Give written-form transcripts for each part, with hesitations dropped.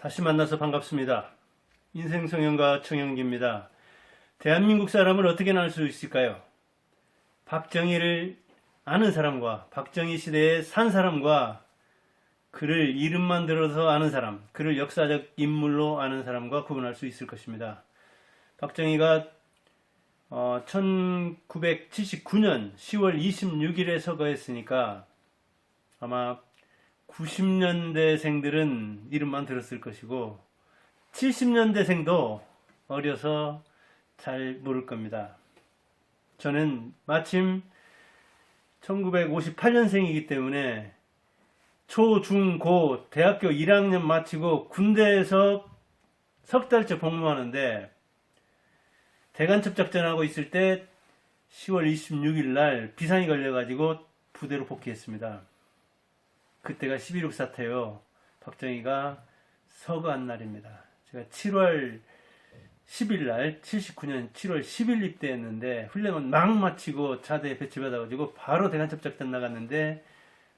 다시 만나서 반갑습니다. 인생성형가 청영기입니다. 대한민국 사람을 어떻게 나눌 수 있을까요? 박정희를 아는 사람과 박정희 시대에 산 사람과 그를 이름만 들어서 아는 사람, 그를 역사적 인물로 아는 사람과 구분할 수 있을 것입니다. 박정희가 1979년 10월 26일에 서거했으니까 아마 90년대생들은 이름만 들었을 것이고 70년대생도 어려서 잘 모를 겁니다. 저는 마침 1958년생이기 때문에 초, 중, 고, 대학교 1학년 마치고 군대에서 석 달째 복무하는데 대간첩작전하고 있을 때 10월 26일 날 비상이 걸려가지고 부대로 복귀했습니다. 그때가 11.6 사태요. 박정희가 서거한 날입니다. 제가 7월 10일 날 79년 7월 10일 입대했는데 훈련은 막 마치고 자대에 배치받아가지고 바로 대간첩작전 나갔는데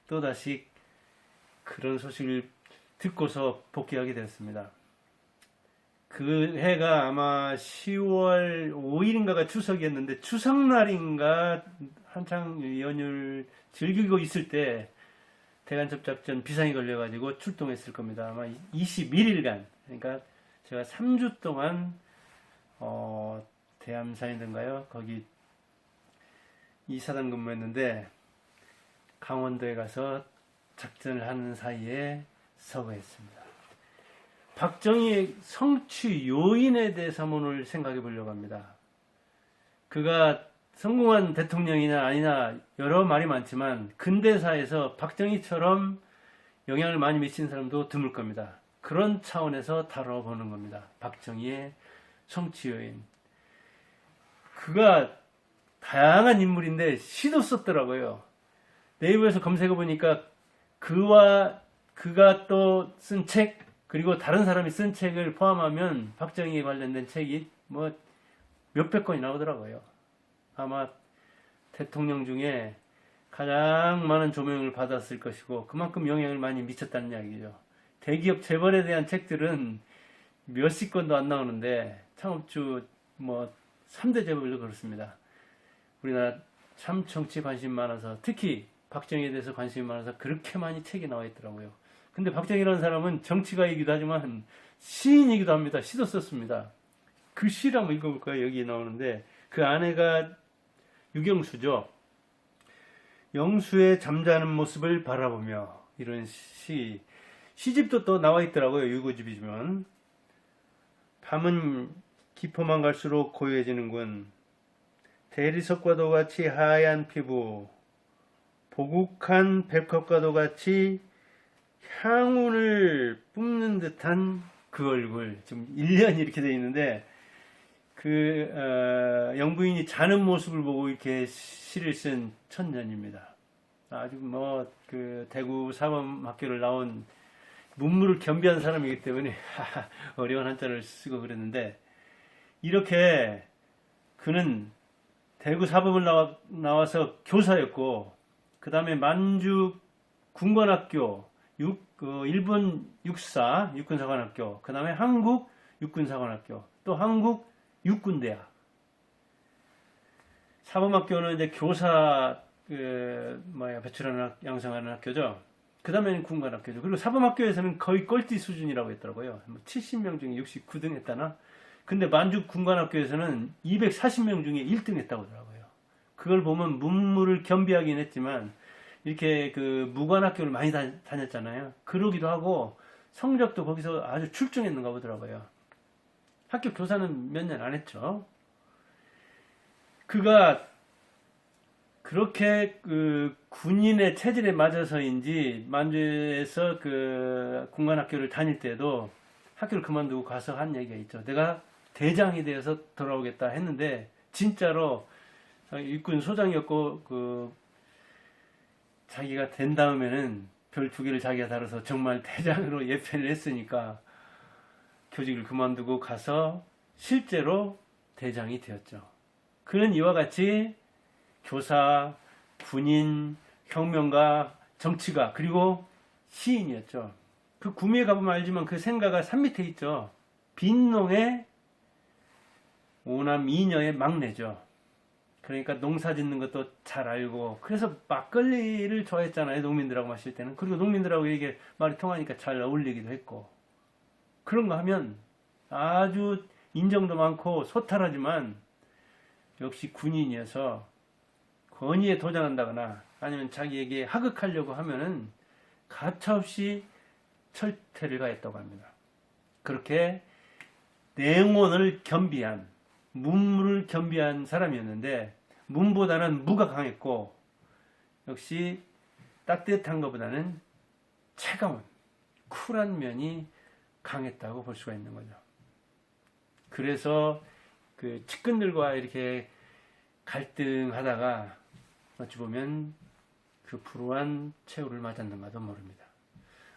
또다시 그런 소식을 듣고서 복귀하게 되었습니다. 그 해가 아마 10월 5일인가가 추석이었는데 추석날인가 한창 연휴를 즐기고 있을 때 대간첩작전 비상이 걸려가지고 출동했을 겁니다. 아마 21일간, 그러니까 제가 3주 동안 대암산이던가요? 거기 이사단 근무했는데 강원도에 가서 작전을 하는 사이에 서거했습니다. 박정희의 성취 요인에 대해서 오늘 생각해 보려고 합니다. 그가 성공한 대통령이나 아니나 여러 말이 많지만 근대사에서 박정희처럼 영향을 많이 미친 사람도 드물 겁니다. 그런 차원에서 다뤄보는 겁니다. 박정희의 성취 요인. 그가 다양한 인물인데 시도 썼더라고요. 네이버에서 검색해 보니까 그가 또 쓴 책, 그리고 다른 사람이 쓴 책을 포함하면 박정희에 관련된 책이 뭐 몇백 권이 나오더라고요. 아마 대통령 중에 가장 많은 조명을 받았을 것이고 그만큼 영향을 많이 미쳤다는 이야기죠. 대기업 재벌에 대한 책들은 몇십 권도 안 나오는데 창업주 뭐 3대 재벌도 그렇습니다. 우리나라 참 정치 관심 많아서 특히 박정희에 대해서 관심이 많아서 그렇게 많이 책이 나와 있더라고요. 근데 박정희라는 사람은 정치가이기도 하지만 시인이기도 합니다. 시도 썼습니다. 그 시를 한번 읽어볼까요? 여기 나오는데 그 아내가 유경수죠. 영수의 잠자는 모습을 바라보며 이런 시집도 또 나와 있더라고요. 유고집이지만 밤은 깊어만 갈수록 고요해지는군. 대리석과도 같이 하얀 피부, 보국한 백합과도 같이 향운을 뿜는 듯한 그 얼굴. 지금 1년 이렇게 되어 있는데 영부인이 자는 모습을 보고 이렇게 시를 쓴 천년입니다. 아주 대구 사범학교를 나온 문물을 겸비한 사람이기 때문에 어려운 한자를 쓰고 그랬는데 이렇게 그는 대구 사범을 나와서 교사였고 그 다음에 만주 군관학교 일본 육사 육군사관학교 그 다음에 한국 육군사관학교 또 한국 육군대학 사범학교는 이제 교사 배출하는 양성하는 학교죠. 그 다음에는 군관학교죠. 그리고 사범학교에서는 거의 꼴찌 수준이라고 했더라고요. 70명 중에 69등 했다나. 근데 만주 군관학교에서는 240명 중에 1등 했다고 하더라고요. 그걸 보면 문물을 겸비하긴 했지만 이렇게 그 무관학교를 많이 다녔잖아요. 그러기도 하고 성적도 거기서 아주 출중했는가 보더라고요. 학교 교사는 몇 년 안 했죠. 그가 그렇게 그 군인의 체질에 맞아서인지 만주에서 그 군관학교를 다닐 때도 학교를 그만두고 가서 한 얘기가 있죠. 내가 대장이 되어서 돌아오겠다 했는데 진짜로 육군 소장이었고 자기가 된 다음에는 별 2개를 자기가 달아서 정말 대장으로 예패를 했으니까 교직을 그만두고 가서 실제로 대장이 되었죠. 그는 이와 같이 교사, 군인, 혁명가, 정치가 그리고 시인이었죠. 그 구미에 가보면 알지만 그 생가가 산 밑에 있죠. 빈농의 오남 이녀의 막내죠. 그러니까 농사 짓는 것도 잘 알고, 그래서 막걸리를 좋아했잖아요. 농민들하고 마실 때는. 그리고 농민들하고 이게 말이 통하니까 잘 어울리기도 했고. 그런 거 하면 아주 인정도 많고 소탈하지만 역시 군인이어서 권위에 도전한다거나 아니면 자기에게 하극하려고 하면은 가차없이 철퇴를 가했다고 합니다. 그렇게 냉온을 겸비한, 문무를 겸비한 사람이었는데 문보다는 무가 강했고 역시 따뜻한 것보다는 차가운 쿨한 면이 강했다고 볼 수가 있는 거죠. 그래서 그 측근들과 이렇게 갈등하다가 어찌 보면 그 불우한 최후를 맞았는가도 모릅니다.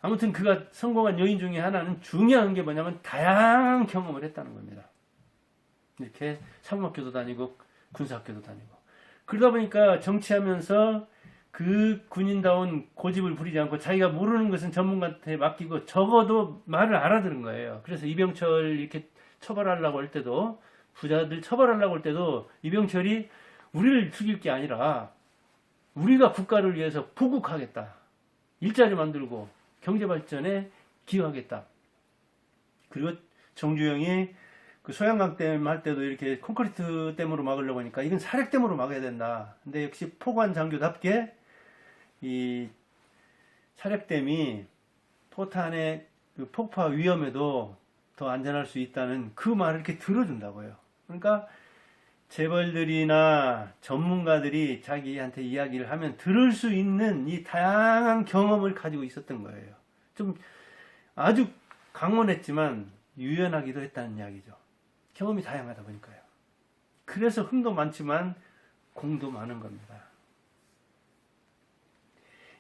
아무튼 그가 성공한 요인 중에 하나는 중요한 게 뭐냐면 다양한 경험을 했다는 겁니다. 이렇게 사범학교도 다니고 군사학교도 다니고 그러다 보니까 정치하면서 그 군인다운 고집을 부리지 않고 자기가 모르는 것은 전문가한테 맡기고 적어도 말을 알아들은 거예요. 그래서 이병철 이렇게 처벌하려고 할 때도, 부자들 처벌하려고 할 때도 이병철이 우리를 죽일 게 아니라 우리가 국가를 위해서 보국하겠다, 일자리 만들고 경제발전에 기여하겠다. 그리고 정주영이 그 소양강댐 할 때도 이렇게 콘크리트 댐으로 막으려고 하니까 이건 사력댐으로 막아야 된다. 근데 역시 포관 장교답게 이 사력댐이 포탄의 그 폭파 위험에도 더 안전할 수 있다는 그 말을 이렇게 들어준다고요. 그러니까 재벌들이나 전문가들이 자기한테 이야기를 하면 들을 수 있는 이 다양한 경험을 가지고 있었던 거예요. 좀 아주 강원했지만 유연하기도 했다는 이야기죠. 경험이 다양하다 보니까요. 그래서 흥도 많지만 공도 많은 겁니다.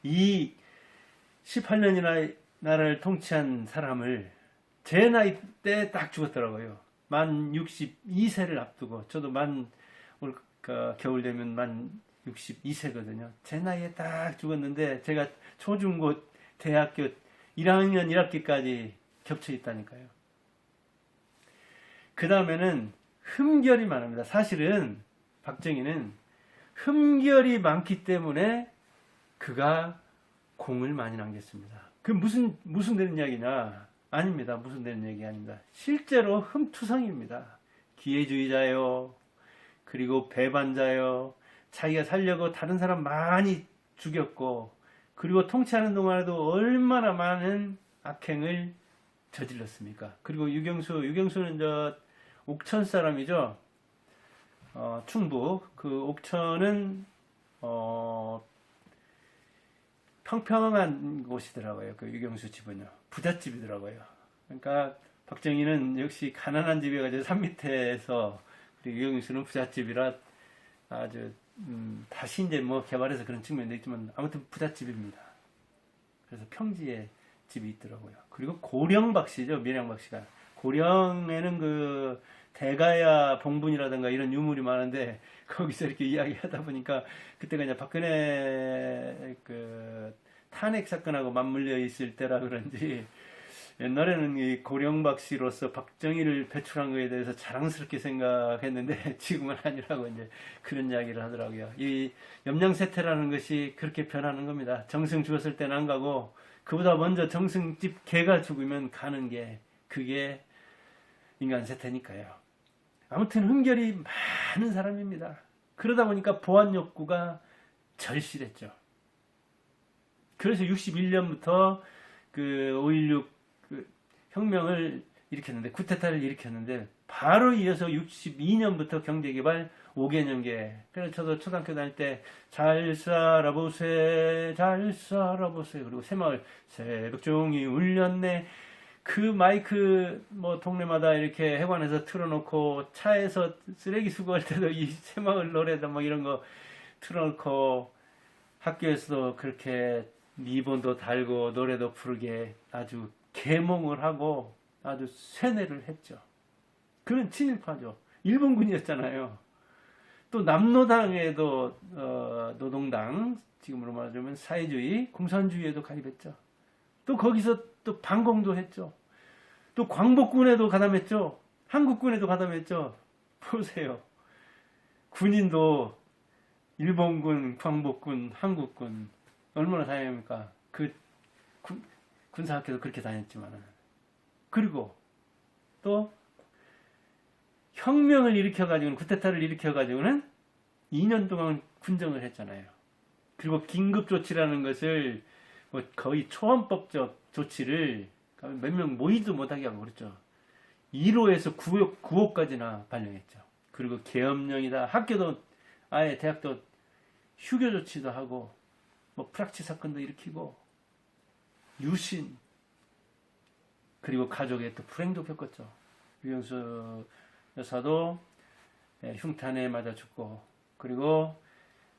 이 18년이나 나라를 통치한 사람을 제 나이 때 딱 죽었더라고요. 만 62세를 앞두고, 저도 올 겨울 되면 만 62세거든요. 제 나이에 딱 죽었는데 제가 초중고 대학교 1학년 1학기까지 겹쳐 있다니까요. 그 다음에는 흠결이 많습니다. 사실은 박정희는 흠결이 많기 때문에 그가 공을 많이 남겼습니다. 그 무슨 되는 이야기냐? 아닙니다. 무슨 되는 얘기 아닙니다. 실제로 흠투성입니다. 기회주의자요. 그리고 배반자요. 자기가 살려고 다른 사람 많이 죽였고, 그리고 통치하는 동안에도 얼마나 많은 악행을 저질렀습니까? 그리고 유경수는 옥천 사람이죠. 충북. 그 옥천은 평평한 곳이더라고요. 그 유경수 집은요. 부잣집이더라고요. 그러니까 박정희는 역시 가난한 집에 가지고 산 밑에서, 그리고 유경수는 부잣집이라 아주 다시 이제 뭐 개발해서 그런 측면도 있지만 아무튼 부잣집입니다. 그래서 평지에 집이 있더라고요. 그리고 고령박 씨죠. 밀양박 씨가. 고령에는 그 대가야 봉분이라든가 이런 유물이 많은데 거기서 이렇게 이야기하다 보니까 그때가 이제 박근혜 그 탄핵 사건하고 맞물려 있을 때라 그런지 옛날에는 이 고령박 씨로서 박정희를 배출한 거에 대해서 자랑스럽게 생각했는데 지금은 아니라고 이제 그런 이야기를 하더라고요. 이 염량세태라는 것이 그렇게 변하는 겁니다. 정승 죽었을 때는 안 가고 그보다 먼저 정승집 개가 죽으면 가는 게 그게 인간 세태니까요. 아무튼 흠결이 많은 사람입니다. 그러다 보니까 보안 욕구가 절실했죠. 그래서 61년부터 그 5.16 그 혁명을 일으켰는데, 쿠데타를 일으켰는데, 바로 이어서 62년부터 경제개발 5개년계. 그래서 저도 초등학교 다닐 때 잘 살아보세, 잘 살아보세. 그리고 새마을 새벽종이 울렸네. 그 마이크 뭐 동네마다 이렇게 해관에서 틀어놓고 차에서 쓰레기 수거할 때도 이 새마을 노래다 뭐 이런 거 틀어놓고 학교에서도 그렇게 미본도 달고 노래도 부르게 아주 계몽을 하고 아주 세뇌를 했죠. 그런 친일파죠. 일본군이었잖아요. 또 남노당에도 노동당, 지금으로 말하자면 사회주의, 공산주의에도 가입했죠. 또 거기서 또 반공도 했죠. 또 광복군에도 가담했죠. 한국군에도 가담했죠. 보세요. 군인도 일본군, 광복군, 한국군 얼마나 다양합니까? 그 군사학교도 그렇게 다녔지만. 그리고 또 혁명을 일으켜가지고는, 쿠데타를 일으켜가지고는 2년 동안 군정을 했잖아요. 그리고 긴급조치라는 것을 뭐 거의 초헌법적 조치를 몇 명 모이도 못하게 하고 그랬죠. 1호에서 9호까지나 발령했죠. 그리고 계엄령이다. 학교도 아예 대학도 휴교 조치도 하고 뭐 프락치 사건도 일으키고 유신 그리고 가족의 또 불행도 겪었죠. 유영수 여사도 흉탄에 맞아 죽고 그리고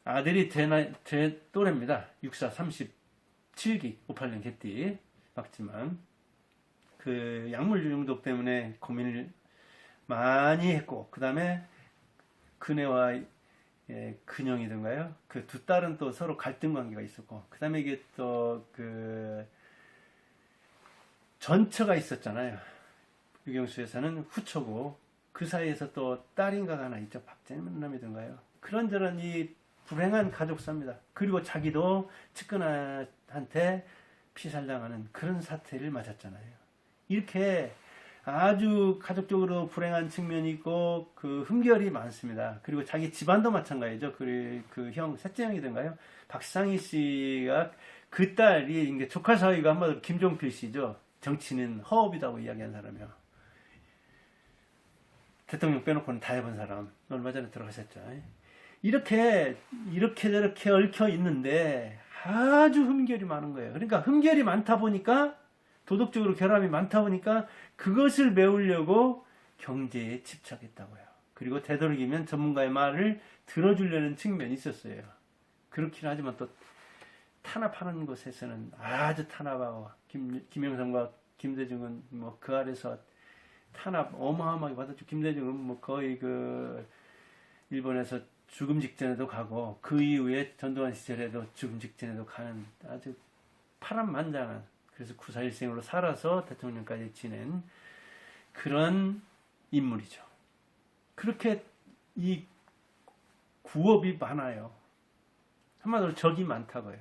아들이 제 또래입니다. 육사 37기 586 개띠 맞지만 그 약물 중독 때문에 고민을 많이 했고 그 다음에 그네와 근영이던가요? 그 두 딸은 또 서로 갈등 관계가 있었고 그 다음에 이게 또 그 전처가 있었잖아요. 유경수 여사는 후처고 그 사이에서 또 딸인가가 하나 있죠. 박재남이던가요? 그런저런 이 불행한 가족사입니다. 그리고 자기도 측근한테 피살당하는 그런 사태를 맞았잖아요. 이렇게 아주 가족적으로 불행한 측면이 있고 그 흠결이 많습니다. 그리고 자기 집안도 마찬가지죠. 그 형 셋째 형이던가요? 박상희 씨가 그 딸이 이제 조카 사위가 한마디로 김종필 씨죠. 정치는 허업이라고 이야기한 사람이요. 대통령 빼놓고는 다 해본 사람. 얼마 전에 들어가셨죠. 이렇게 저렇게 얽혀 있는데 아주 흠결이 많은 거예요. 그러니까 흠결이 많다 보니까 도덕적으로 결함이 많다 보니까 그것을 메우려고 경제에 집착했다고요. 그리고 되도록이면 전문가의 말을 들어주려는 측면이 있었어요. 그렇긴 하지만 또 탄압하는 곳에서는 아주 탄압하고 김영삼과 김대중은 뭐 그 아래서 탄압 어마어마하게 받았죠. 김대중은 뭐 거의 그 일본에서 죽음 직전에도 가고 그 이후에 전두환 시절에도 죽음 직전에도 가는 아주 파란만장한 그래서 구사일생으로 살아서 대통령까지 지낸 그런 인물이죠. 그렇게 이 구업이 많아요. 한마디로 적이 많다고요.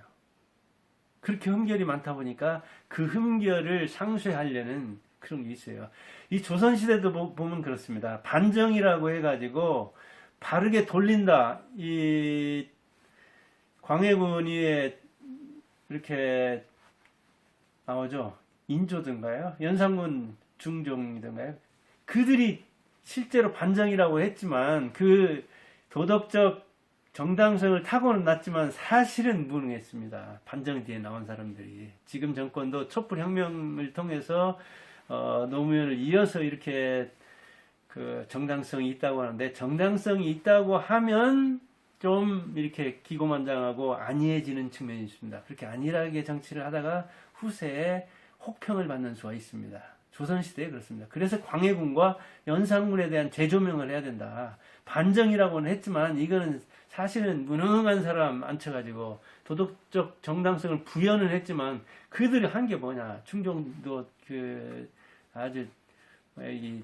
그렇게 흠결이 많다 보니까 그 흠결을 상쇄하려는 그런 게 있어요. 이 조선시대도 보면 그렇습니다. 반정이라고 해가지고 바르게 돌린다. 이 광해군이 이렇게 나오죠. 인조든가요? 연산군 중종이든가요? 그들이 실제로 반정이라고 했지만 그 도덕적 정당성을 타고는 났지만 사실은 무능했습니다. 반정 뒤에 나온 사람들이. 지금 정권도 촛불혁명을 통해서 노무현을 이어서 이렇게 그 정당성이 있다고 하는데 정당성이 있다고 하면 좀 이렇게 기고만장하고 안이해지는 측면이 있습니다. 그렇게 안일하게 정치를 하다가 후세에 혹평을 받는 수가 있습니다. 조선시대에 그렇습니다. 그래서 광해군과 연산군에 대한 재조명을 해야 된다. 반정이라고는 했지만 이거는 사실은 무능한 사람 앉혀가지고 도덕적 정당성을 부여는 했지만 그들이 한 게 뭐냐. 충정도 그 아주 이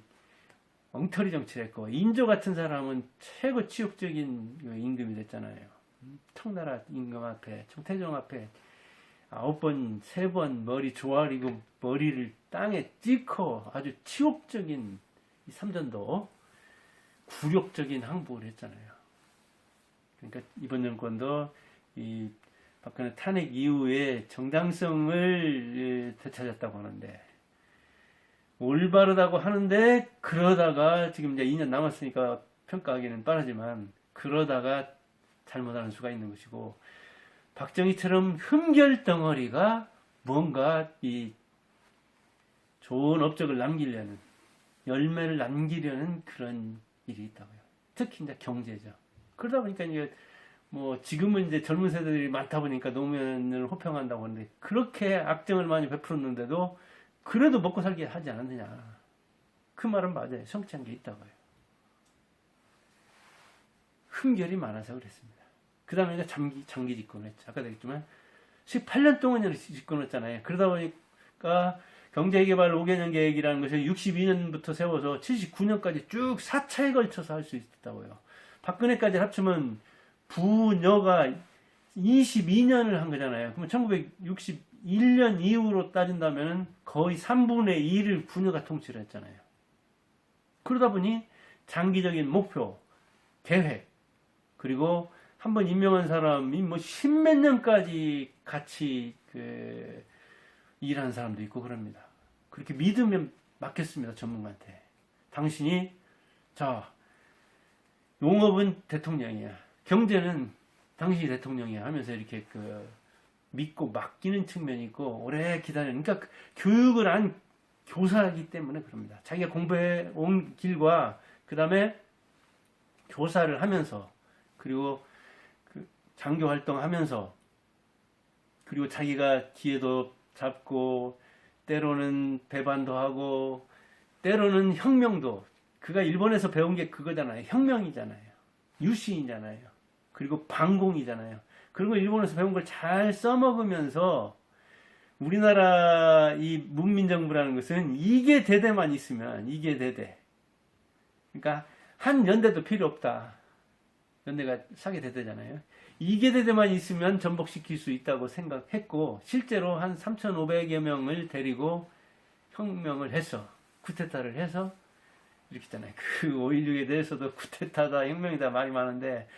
엉터리 정치를 했고 인조 같은 사람은 최고 치욕적인 임금이 됐잖아요. 청나라 임금 앞에 청태종 앞에 9번 3번 머리 조아리고 머리를 땅에 찍고 아주 치욕적인 이 삼전도 굴욕적인 항복을 했잖아요. 그러니까 이번 정권도 이 박근혜 탄핵 이후에 정당성을 되찾았다고 하는데 올바르다고 하는데 그러다가 지금 이제 2년 남았으니까 평가하기는 빠르지만 그러다가 잘못하는 수가 있는 것이고 박정희처럼 흠결 덩어리가 뭔가 이 좋은 업적을 남기려는 열매를 남기려는 그런 일이 있다고요. 특히 이제 경제죠. 그러다 보니까 이제 뭐 지금은 이제 젊은 세대들이 많다 보니까 노무현을 호평한다고 하는데 그렇게 악정을 많이 베풀었는데도 그래도 먹고 살게 하지 않았느냐. 그 말은 맞아요. 성취한 게 있다고요. 흠결이 많아서 그랬습니다. 그 다음에 이제 장기 집권을 했죠. 아까도 얘기했지만 18년 동안 집권했잖아요. 그러다 보니 경제개발 5개년 계획이라는 것을 62년부터 세워서 79년까지 쭉 4차에 걸쳐서 할 수 있었다고요. 박근혜까지 합치면 부녀가 22년을 한 거잖아요. 그러면 1961년 이후로 따진다면 거의 3분의 2를 부녀가 통치를 했잖아요. 그러다 보니 장기적인 목표, 계획, 그리고 한번 임명한 사람이 뭐 십몇 년까지 같이 일하는 사람도 있고 그럽니다. 그렇게 믿으면 맡겼습니다. 전문가한테. 당신이 자 용업은 대통령이야. 경제는 당신이 대통령이야 하면서 이렇게 믿고 맡기는 측면이 있고 오래 기다리는 그러니까 교육을 한 교사이기 때문에 그럽니다. 자기가 공부해 온 길과 그 다음에 교사를 하면서 그리고 장교 활동하면서 그리고 자기가 기회도 잡고 때로는 배반도 하고 때로는 혁명도 그가 일본에서 배운 게 그거잖아요. 혁명이잖아요. 유신이잖아요. 그리고 반공이잖아요. 그런 걸 일본에서 배운 걸 잘 써먹으면서 우리나라 이 문민정부라는 것은 이게 대대만 있으면 이게 대대. 그러니까 한 연대도 필요 없다. 연대가 사계 대대잖아요. 이게 대대만 있으면 전복시킬 수 있다고 생각했고 실제로 한 3,500여 명을 데리고 혁명을 해서 쿠데타를 해서 이렇게 있잖아요. 그 5.16에 대해서도 쿠데타다 혁명이다 말이 많은데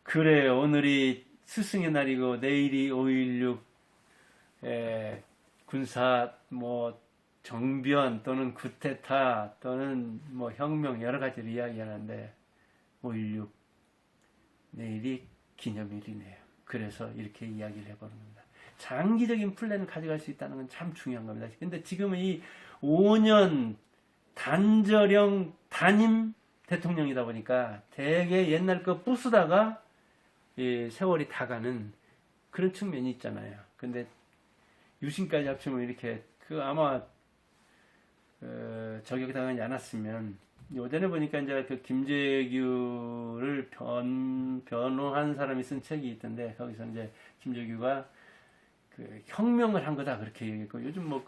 그래 오늘이 스승의 날이고 내일이 5.16 군사 뭐 정변 또는 쿠데타 또는 뭐 혁명 여러 가지를 이야기하는데 5.16 내일이 기념일이네요. 그래서 이렇게 이야기를 해보는 겁니다. 장기적인 플랜을 가져갈 수 있다는 건 참 중요한 겁니다. 근데 지금은 이 5년 단저령 단임 대통령이다 보니까 되게 옛날 거 부수다가 세월이 다가는 그런 측면이 있잖아요. 근데 유신까지 합치면 이렇게 아마 저격당하지 않았으면 요전에 보니까 이제 김재규를 변호한 사람이 쓴 책이 있던데 거기서 이제 김재규가 혁명을 한 거다 그렇게 얘기했고 요즘 뭐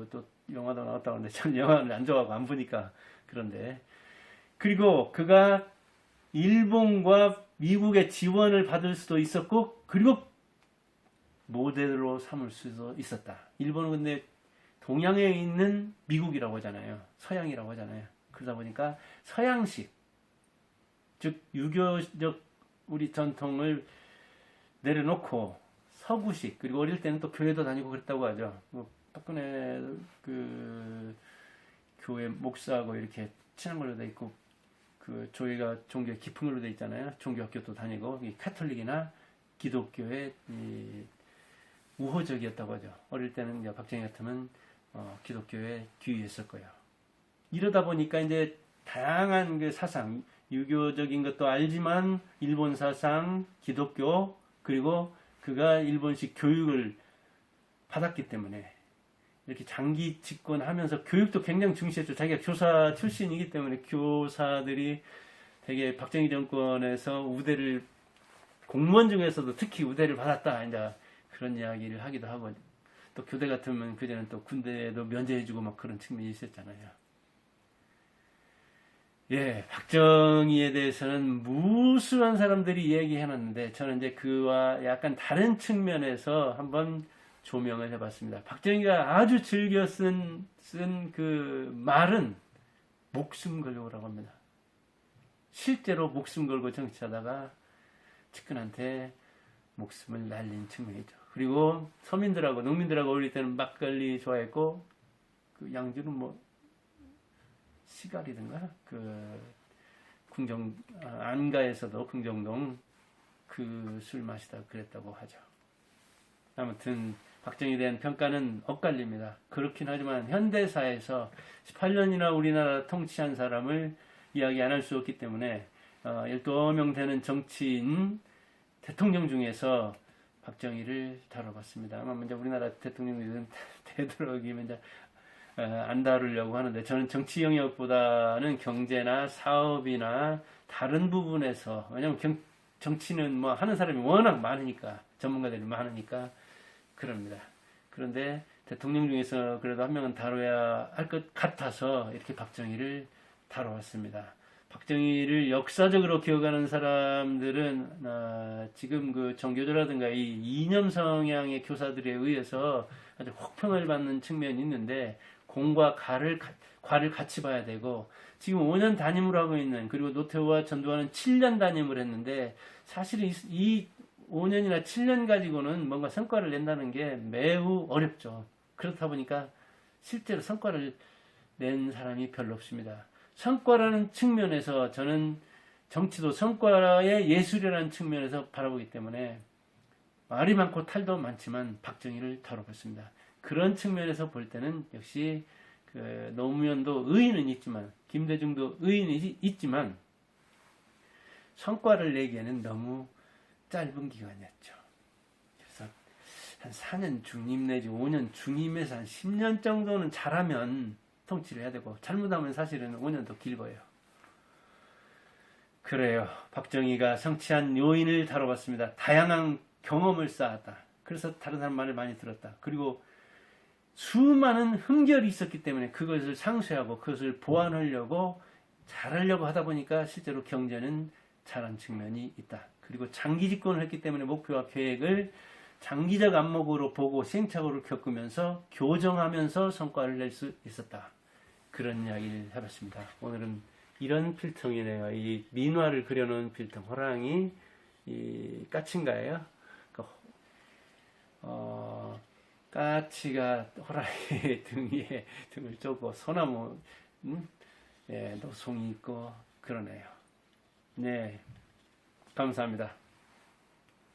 또 영화도 나왔다고 하는데 저는 영화를 안 좋아하고 안 보니까 그런데 그리고 그가 일본과 미국의 지원을 받을 수도 있었고 그리고 모델로 삼을 수도 있었다. 일본은 근데 동양에 있는 미국이라고 하잖아요. 서양이라고 하잖아요. 그러다 보니까 서양식 즉 유교적 우리 전통을 내려놓고 서구식 그리고 어릴 때는 또 교회도 다니고 그랬다고 하죠. 박근혜 교회 목사하고 이렇게 친한 걸로 돼 있고 조회가 종교에 깊은 걸로 돼 있잖아요. 종교학교도 다니고 카톨릭이나 기독교에 우호적이었다고 하죠. 어릴 때는 이제 박정희 같으면 기독교에 귀의했을 거예요. 이러다 보니까 이제 다양한 사상, 유교적인 것도 알지만 일본 사상, 기독교 그리고 그가 일본식 교육을 받았기 때문에 이렇게 장기 집권하면서 교육도 굉장히 중시했죠. 자기가 교사 출신이기 때문에 교사들이 되게 박정희 정권에서 우대를 공무원 중에서도 특히 우대를 받았다. 이제 그런 이야기를 하기도 하고 또 교대 같으면 그전엔 또 군대도 면제해주고 막 그런 측면이 있었잖아요. 예, 박정희에 대해서는 무수한 사람들이 얘기해놨는데 저는 이제 그와 약간 다른 측면에서 한번 조명을 해봤습니다. 박정희가 아주 즐겨 쓴 그 말은 목숨 걸고라고 합니다. 실제로 목숨 걸고 정치하다가 측근한테 목숨을 날린 측면이죠. 그리고 서민들하고 농민들하고 어울릴 때는 막걸리 좋아했고 그 양주는 뭐 시갈이든가 안가에서도 궁정동 그 술 마시다 그랬다고 하죠. 아무튼 박정희에 대한 평가는 엇갈립니다. 그렇긴 하지만 현대사에서 18년이나 우리나라 통치한 사람을 이야기 안 할 수 없기 때문에 12명 되는 정치인 대통령 중에서 박정희를 다뤄봤습니다. 아마 먼저 우리나라 대통령들은 되도록이면 이제 안 다루려고 하는데 저는 정치 영역보다는 경제나 사업이나 다른 부분에서 왜냐면 정치는 뭐 하는 사람이 워낙 많으니까 전문가들이 많으니까 그럽니다. 그런데 대통령 중에서 그래도 한 명은 다뤄야 할 것 같아서 이렇게 박정희를 다뤄왔습니다. 박정희를 역사적으로 기억하는 사람들은 지금 그 정교조라든가 이 이념 성향의 교사들에 의해서 아주 혹평을 받는 측면이 있는데 공과 과를 같이 봐야 되고 지금 5년 담임을 하고 있는 그리고 노태우와 전두환은 7년 담임을 했는데 사실 이 5년이나 7년 가지고는 뭔가 성과를 낸다는 게 매우 어렵죠. 그렇다 보니까 실제로 성과를 낸 사람이 별로 없습니다. 성과라는 측면에서 저는 정치도 성과의 예술이라는 측면에서 바라보기 때문에 말이 많고 탈도 많지만 박정희를 다뤄봤습니다. 그런 측면에서 볼 때는 역시 그 노무현도 의의는 있지만 김대중도 의의는 있지만 성과를 내기에는 너무 짧은 기간이었죠. 그래서 한 4년 중임 내지 5년 중임에서 한 10년 정도는 잘하면 통치를 해야 되고 잘못하면 사실은 5년 더 길고요. 그래요. 박정희가 성취한 요인을 다뤄봤습니다. 다양한 경험을 쌓았다. 그래서 다른 사람 말을 많이 들었다. 그리고 수많은 흠결이 있었기 때문에 그것을 상쇄하고 그것을 보완하려고 잘하려고 하다 보니까 실제로 경제는 잘한 측면이 있다. 그리고 장기 집권을 했기 때문에 목표와 계획을 장기적 안목으로 보고 시행착오를 겪으면서 교정하면서 성과를 낼 수 있었다. 그런 이야기를 해봤습니다. 오늘은 이런 필통이네요. 이 민화를 그려놓은 필통. 호랑이, 이 까치인가요? 까치가 호랑이 등 위에 등을 쫓고 소나무, 예, 노송이 있고 그러네요. 네, 감사합니다.